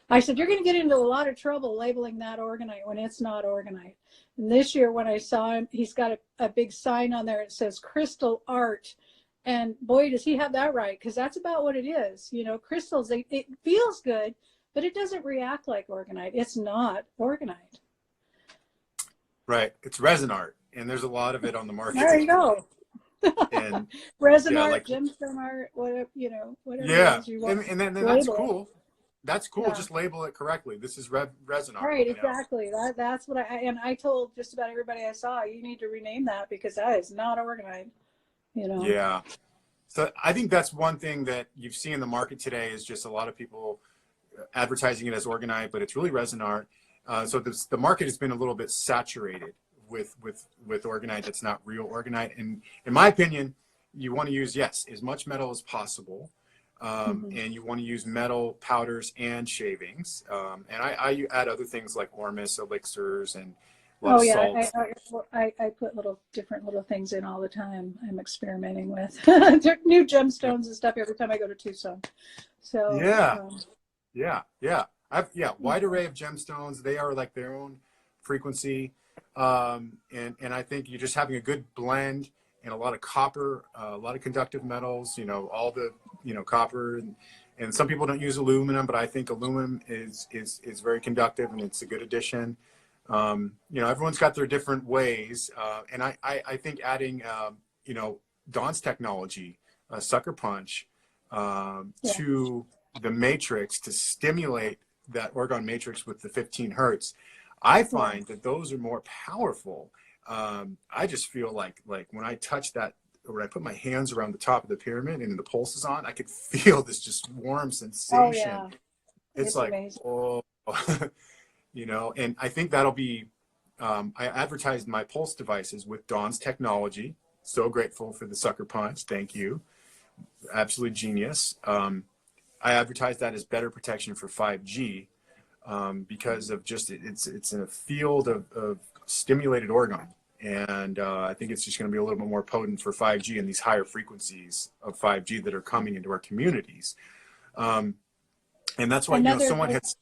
I said, you're going to get into a lot of trouble labeling that Orgonite when it's not Orgonite. And this year when I saw him, he's got a big sign on there. It says crystal art. And boy, does he have that right, because that's about what it is. You know, crystals, it feels good, but it doesn't react like Orgonite. It's not Orgonite. Right. It's resin art. And there's a lot of it on the market. There you go. And resin art, like, gemstone art, whatever, you know, whatever it is you want. And then that's cool. That's cool. Yeah. Just label it correctly. This is resin art. Right, exactly. That's what I told just about everybody I saw, you need to rename that because that is not Orgonite, you know. Yeah. So I think that's one thing that you've seen in the market today is just a lot of people advertising it as Orgonite, but it's really resin art. So the market has been a little bit saturated with Orgonite that's not real Orgonite. And in my opinion, you want to use, yes, as much metal as possible. And you want to use metal powders and shavings. And I add other things like ormus, elixirs, and a lot of salts. I put different little things in all the time. I'm experimenting with new gemstones and stuff every time I go to Tucson. So wide array of gemstones. They are like their own frequency. And I think you're just having a good blend and a lot of copper, a lot of conductive metals, you know, all the, you know, copper and some people don't use aluminum, but I think aluminum is very conductive and it's a good addition. You know, everyone's got their different ways. And I think adding, you know, Don's technology, sucker punch, to the matrix to stimulate that Orgone matrix with the 15 hertz, I find that those are more powerful. I just feel like when I touch that, when I put my hands around the top of the pyramid and the pulse is on, I could feel this just warm sensation. Oh, yeah. It's like, amazing. Oh, you know, and I think that'll be, I advertised my pulse devices with Don's technology. So grateful for the sucker punch. Thank you. Absolute genius. I advertised that as better protection for 5G because of just, it's in a field of stimulated orgone. And I think it's just going to be a little bit more potent for 5G and these higher frequencies of 5G that are coming into our communities. And that's why, you know, someone has...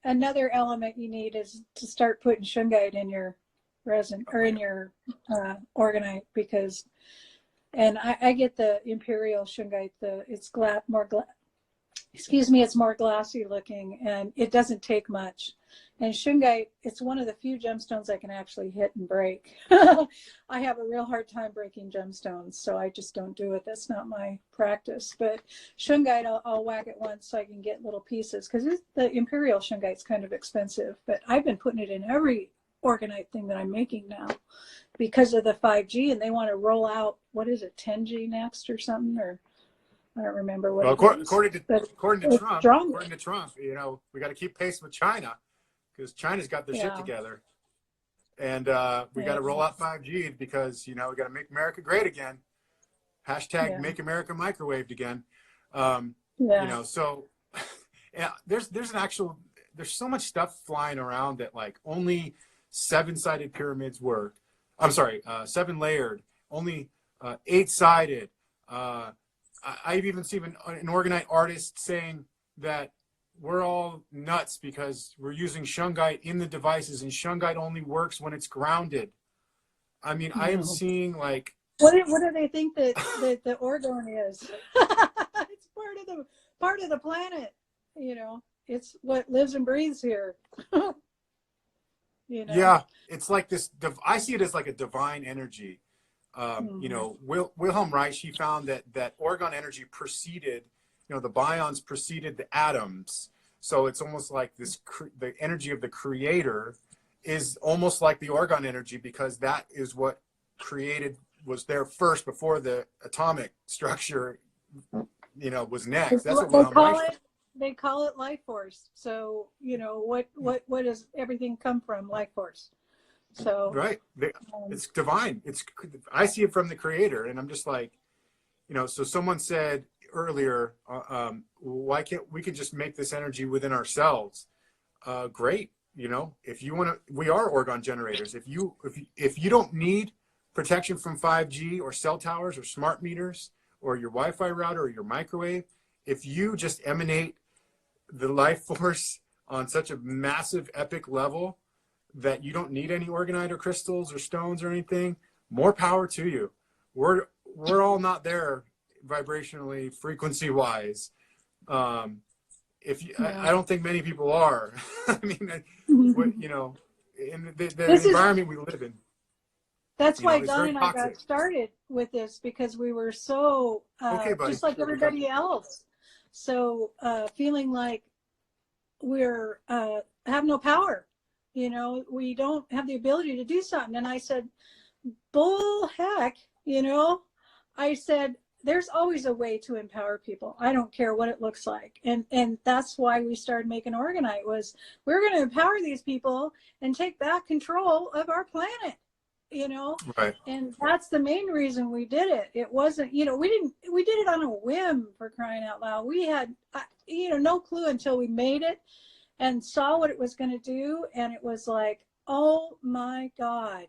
Another element you need is to start putting shungite in your resin or in your Orgonite because, and I get the Imperial shungite, it's more glassy looking and it doesn't take much. And shungite, it's one of the few gemstones I can actually hit and break. I have a real hard time breaking gemstones, so I just don't do it. That's not my practice. But shungite, I'll whack it once so I can get little pieces because the Imperial shungite's kind of expensive. But I've been putting it in every Orgonite thing that I'm making now because of the 5G, and they want to roll out, what is it, 10G next or something, or I don't remember what. Well, according to Trump, you know, we got to keep pace with China. Because China's got their shit together. And we got to roll out 5G because, you know, we got to make America great again. Hashtag make America microwaved again. You know, so there's so much stuff flying around that like only 7-sided pyramids work. I'm sorry, 7 layered, only 8-sided. I've even seen an Orgonite artist saying that we're all nuts because we're using shungite in the devices and shungite only works when it's grounded. I mean, I am seeing like... What do they think that the Orgone is? It's part of the planet, you know. It's what lives and breathes here. You know? Yeah, it's like this, I see it as like a divine energy. You know, Wilhelm Reich, he found that Orgone energy preceded, you know, the bions preceded the atoms. So it's almost like this, the energy of the creator is almost like the Orgone energy because that is what was there first before the atomic structure, you know, was next. That's what they call it LifeForce. So, you know, what does everything come from? LifeForce. So right. It's divine. I see it from the creator and I'm just like, you know, so someone said earlier, why can't we just make this energy within ourselves? Great. you know, if you want to, we are orgone generators. If you don't need protection from 5G or cell towers or smart meters or your Wi-Fi router or your microwave, if you just emanate the life force on such a massive epic level that you don't need any orgonite or crystals or stones or anything, more power to you. We're all not there vibrationally, frequency wise. I don't think many people are. I mean, you know, in the environment we live in. That's why Don and I got started with this, because we were so just like everybody else. So feeling like we're have no power, you know, we don't have the ability to do something. And I said, bull heck, you know, I said, there's always a way to empower people. I don't care what it looks like. And that's why we started making Orgonite, was we're going to empower these people and take back control of our planet, you know? Right. And that's the main reason we did it. It wasn't, you know, we did it on a whim, for crying out loud. We had, you know, no clue until we made it and saw what it was going to do. And it was like, oh my God,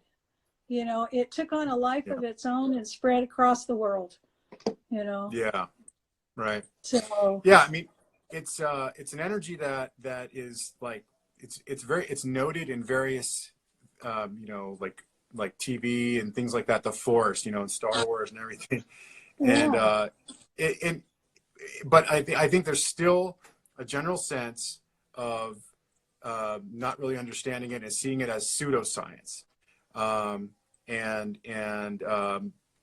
you know, it took on a life of its own and spread across the world. You know. Yeah. Right. So. Yeah, I mean, it's an energy that is like it's noted in various you know, like TV and things like that, the Force, you know, and Star Wars and everything. Yeah. And but I think there's still a general sense of not really understanding it and seeing it as pseudoscience.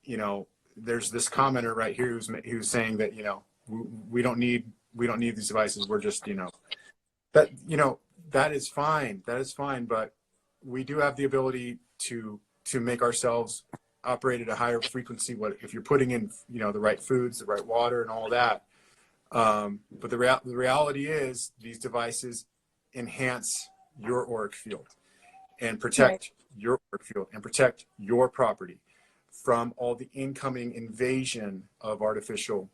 You know, there's this commenter right here who's saying that, you know, we don't need these devices. We're just, you know, that is fine. That is fine. But we do have the ability to make ourselves operate at a higher frequency. What if you're putting in, you know, the right foods, the right water, and all that. But the reality is these devices enhance your auric field and protect your auric field and protect your property from all the incoming invasion of artificial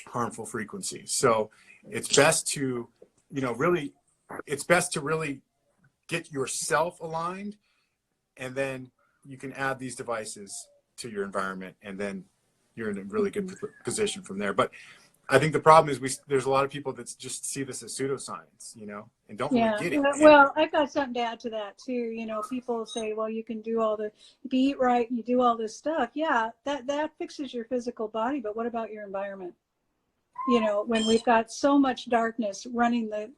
harmful frequencies. So it's best to, you know, really get yourself aligned, and then you can add these devices to your environment, and then you're in a really good position from there. But I think the problem is there's a lot of people that just see this as pseudoscience, you know, and don't really get it. Well, I've got something to add to that too. You know, people say, well, you can do if you eat right, you do all this stuff. Yeah, that fixes your physical body, but what about your environment? You know, when we've got so much darkness running the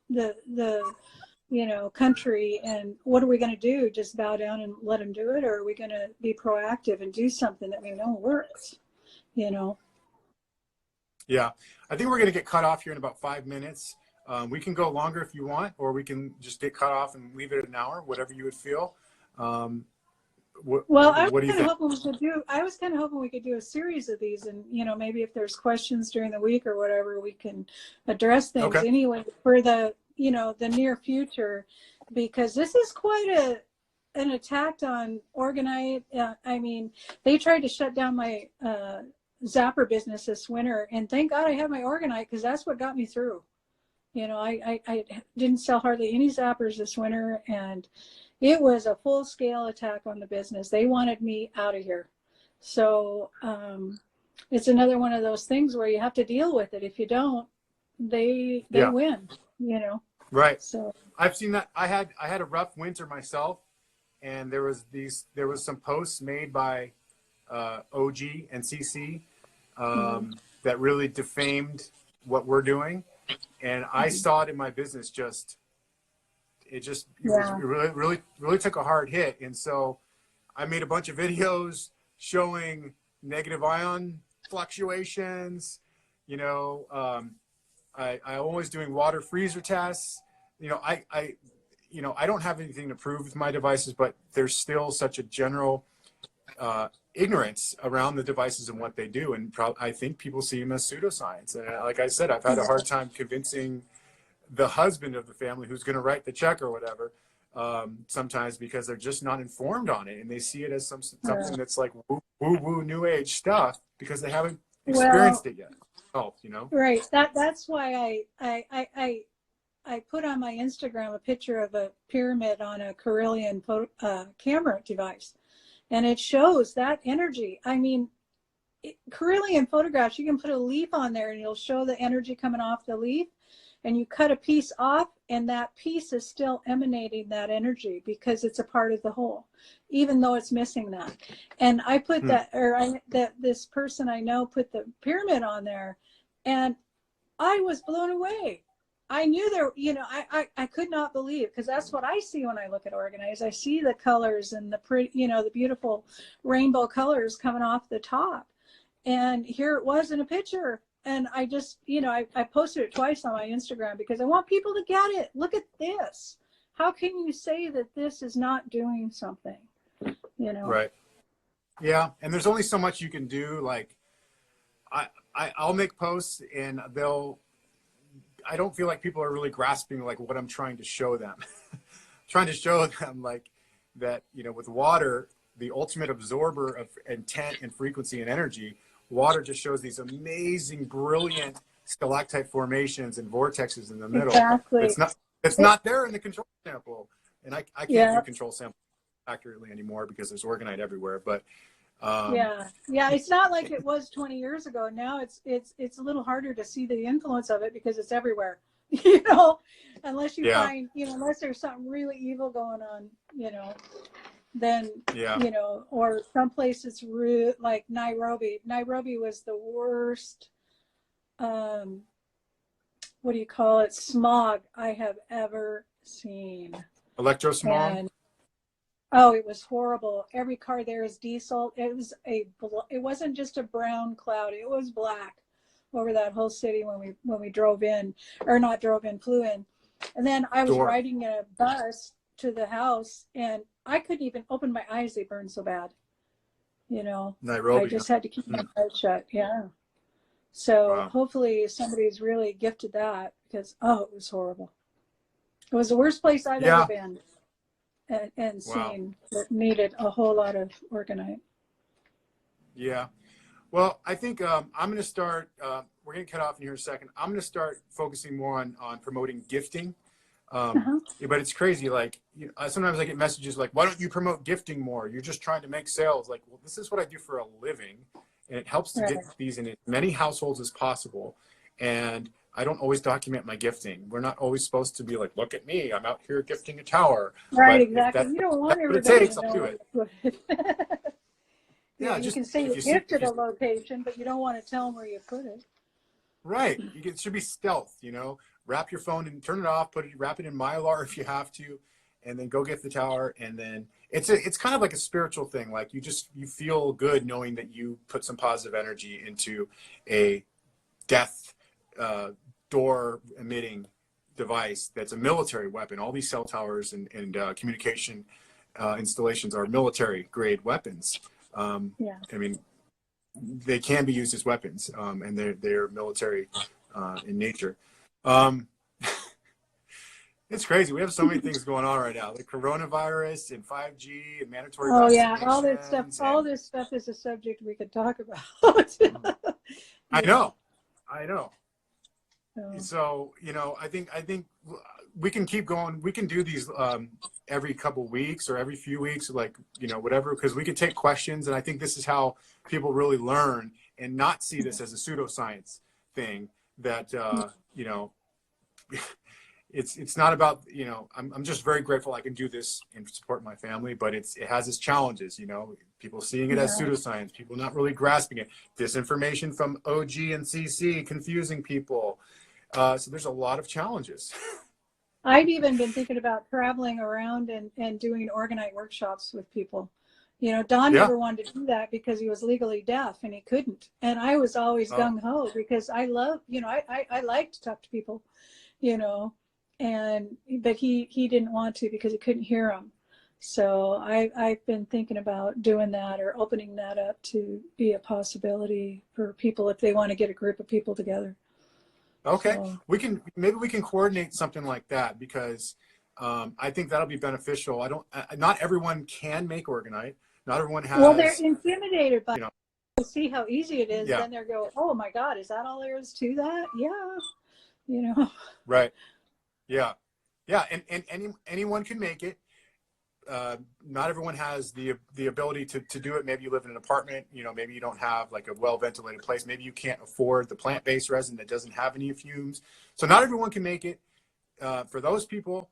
you know, country, and what are we going to do? Just bow down and let them do it? Or are we going to be proactive and do something that we know works, you know? Yeah, I think we're going to get cut off here in about 5 minutes. We can go longer if you want, or we can just get cut off and leave it at an hour, whatever you would feel. Well, I was kind of hoping we could do a series of these, and, you know, maybe if there's questions during the week or whatever, we can address things anyway for the, you know, the near future, because this is quite an attack on Orgonite. I mean, they tried to shut down my zapper business this winter, and thank God I have my Orgonite, because that's what got me through. You know, I didn't sell hardly any zappers this winter, and it was a full-scale attack on the business. They wanted me out of here. So it's another one of those things where you have to deal with it. If you don't, they win, you know. Right. So I've seen that. I had a rough winter myself, and there was some posts made by OG and CC that really defamed what we're doing, and I saw it in my business. It really took a hard hit, and so I made a bunch of videos showing negative ion fluctuations. You know, I always doing water freezer tests. You know, I don't have anything to prove with my devices, but there's still such a general ignorance around the devices and what they do, and I think people see them as pseudoscience. And like I said, I've had a hard time convincing the husband of the family who's going to write the check or whatever, sometimes, because they're just not informed on it, and they see it as something that's like woo new age stuff because they haven't experienced it yet. Oh, you know. Right. That's why I put on my Instagram a picture of a pyramid on a Carillion camera device, and it shows that energy. I mean, Carillion photographs, you can put a leaf on there and it'll show the energy coming off the leaf, and you cut a piece off and that piece is still emanating that energy because it's a part of the whole, even though it's missing that. And I put that, this person I know put the pyramid on there, and I was blown away. I knew there, you know, I could not believe, because that's what I see when I look at Orgonized. I see the colors and the pretty, you know, the beautiful rainbow colors coming off the top. And here it was in a picture. And I just, you know, I posted it twice on my Instagram because I want people to get it. Look at this. How can you say that this is not doing something, you know? Right. Yeah. And there's only so much you can do. Like, I'll make posts and I don't feel like people are really grasping like what I'm trying to show them. Trying to show them like that, you know, with water, the ultimate absorber of intent and frequency and energy, water just shows these amazing, brilliant stalactite formations and vortexes in the middle. Exactly. It's not there in the control sample. And I can't do control sample accurately anymore because there's Orgonite everywhere. But yeah, it's not like it was 20 years ago. Now it's a little harder to see the influence of it because it's everywhere, you know, unless you find, you know, unless there's something really evil going on, you know, then, you know, or someplace it's like Nairobi. Nairobi was the worst, what do you call it, smog I have ever seen. Electrosmog? And, oh, it was horrible. Every car there is diesel. It wasn't just a brown cloud. It was black over that whole city when we drove in, or not drove in, flew in. And then I was riding in a bus to the house, and I couldn't even open my eyes. They burned so bad. You know, Nairobi. I just had to keep my eyes shut. Yeah. So hopefully somebody's really gifted that, because, oh, it was horrible. It was the worst place I've ever been. And seen that needed a whole lot of Orgonite. Yeah. Well, I think I'm going to start, we're going to cut off in here in a second. I'm going to start focusing more on promoting gifting. But it's crazy. Like, you know, sometimes I get messages like, why don't you promote gifting more? You're just trying to make sales. Like, well, this is what I do for a living. And it helps to get these in as many households as possible. And I don't always document my gifting. We're not always supposed to be like, look at me, I'm out here gifting a tower. Right, exactly. You don't want everybody to know where you put it. Yeah, you can say you gifted a location, but you don't want to tell them where you put it. Right. It should be stealth, you know. Wrap your phone and turn it off, wrap it in Mylar if you have to, and then go gift the tower. And then it's kind of like a spiritual thing. Like you feel good knowing that you put some positive energy into a death door emitting device that's a military weapon. All these cell towers and communication installations are military grade weapons. I mean, they can be used as weapons, and they're military in nature. It's crazy. We have so many things going on right now, like coronavirus and 5G and mandatory vaccinations. Oh yeah, all this stuff is a subject we could talk about. I know. So, you know, I think we can keep going. We can do these every couple weeks or every few weeks, like, you know, whatever, because we can take questions. And I think this is how people really learn and not see this as a pseudoscience thing that, you know, it's not about, you know, I'm just very grateful I can do this and support my family, but it has its challenges, you know, people seeing it as pseudoscience, people not really grasping it, disinformation from OG and CC, confusing people. So there's a lot of challenges. I've even been thinking about traveling around and doing Orgonite workshops with people. You know, Don never wanted to do that because he was legally deaf and he couldn't. And I was always gung-ho because I love, you know, I like to talk to people, you know, but he didn't want to because he couldn't hear them. So I've been thinking about doing that or opening that up to be a possibility for people if they want to get a group of people together. Okay, so, maybe we can coordinate something like that, because I think that'll be beneficial. Not everyone can make Orgonite. Not everyone has. Well, they're intimidated by, you know, see how easy it is. Then they're going, oh my God, is that all there is to that? Yeah, you know. Right. Yeah. Yeah. And anyone can make it. Not everyone has the ability to do it. Maybe you live in an apartment, you know, maybe you don't have like a well ventilated place. Maybe you can't afford the plant-based resin that doesn't have any fumes. So not everyone can make it. For those people,